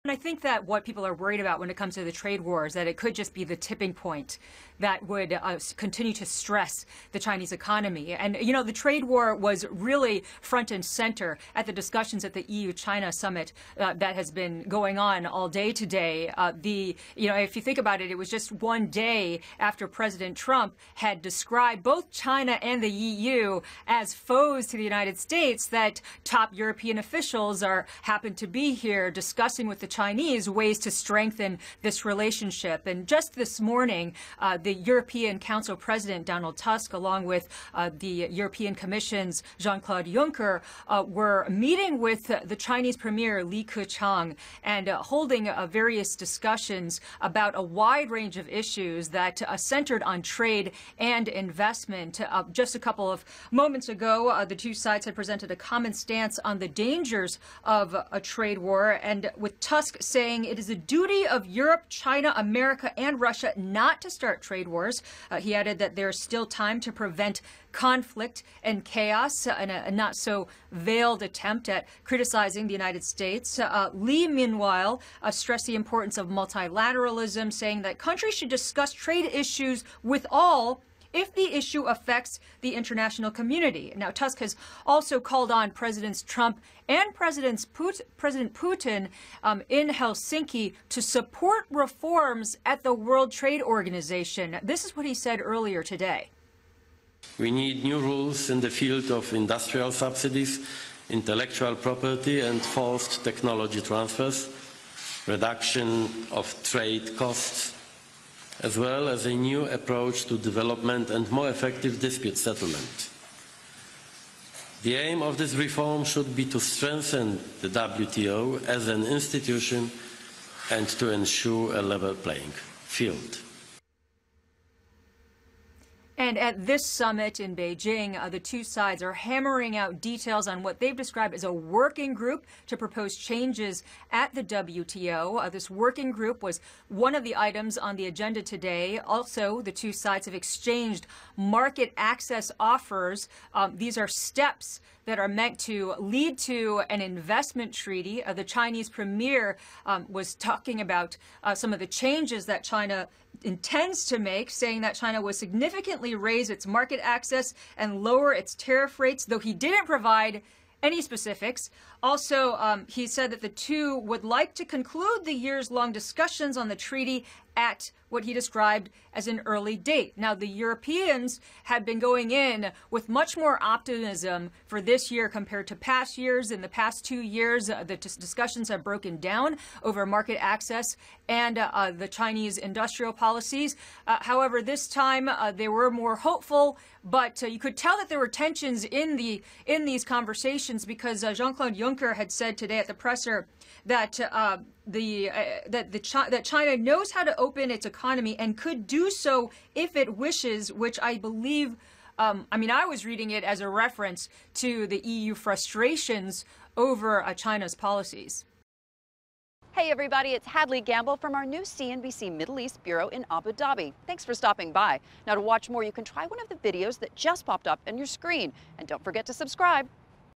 And I think that what people are worried about when it comes to the trade war is that it could just be the tipping point that would continue to stress the Chinese economy. And, you know, the trade war was really front and center at the discussions at the EU-China summit that has been going on all day today. If you think about it, it was just one day after President Trump had described both China and the EU as foes to the United States that top European officials happen to be here discussing with the Chinese ways to strengthen this relationship. And just this morning, the European Council President Donald Tusk, along with the European Commission's Jean-Claude Juncker, were meeting with the Chinese Premier Li Keqiang and holding various discussions about a wide range of issues that centered on trade and investment. Just a couple of moments ago, the two sides had presented a common stance on the dangers of a trade war, and with Tusk saying it is the duty of Europe, China, America, and Russia not to start trade wars. He added that there's still time to prevent conflict and chaos, and a not so veiled attempt at criticizing the United States. Li, meanwhile, stressed the importance of multilateralism, saying that countries should discuss trade issues with all if the issue affects the international community. Now, Tusk has also called on Presidents Trump and President Putin in Helsinki to support reforms at the World Trade Organization. This is what he said earlier today. We need new rules in the field of industrial subsidies, intellectual property and forced technology transfers, reduction of trade costs, as well as a new approach to development and more effective dispute settlement. The aim of this reform should be to strengthen the WTO as an institution and to ensure a level playing field. And at this summit in Beijing, the two sides are hammering out details on what they've described as a working group to propose changes at the WTO. This working group was one of the items on the agenda today. Also, the two sides have exchanged market access offers. These are steps that are meant to lead to an investment treaty. The Chinese premier was talking about some of the changes that China intends to make, saying that China will significantly raise its market access and lower its tariff rates, though he didn't provide any specifics. Also, he said that the two would like to conclude the years-long discussions on the treaty at what he described as an early date. Now, the Europeans had been going in with much more optimism for this year compared to past years. In the past 2 years, the discussions have broken down over market access and the Chinese industrial policies. However, this time they were more hopeful, but you could tell that there were tensions in these conversations because Jean-Claude Juncker had said today at the presser that that China knows how to open its economy and could do so if it wishes, which I believe, I was reading it as a reference to the EU frustrations over China's policies. Hey everybody, it's Hadley Gamble from our new CNBC Middle East Bureau in Abu Dhabi. Thanks for stopping by. Now to watch more, you can try one of the videos that just popped up on your screen. And don't forget to subscribe.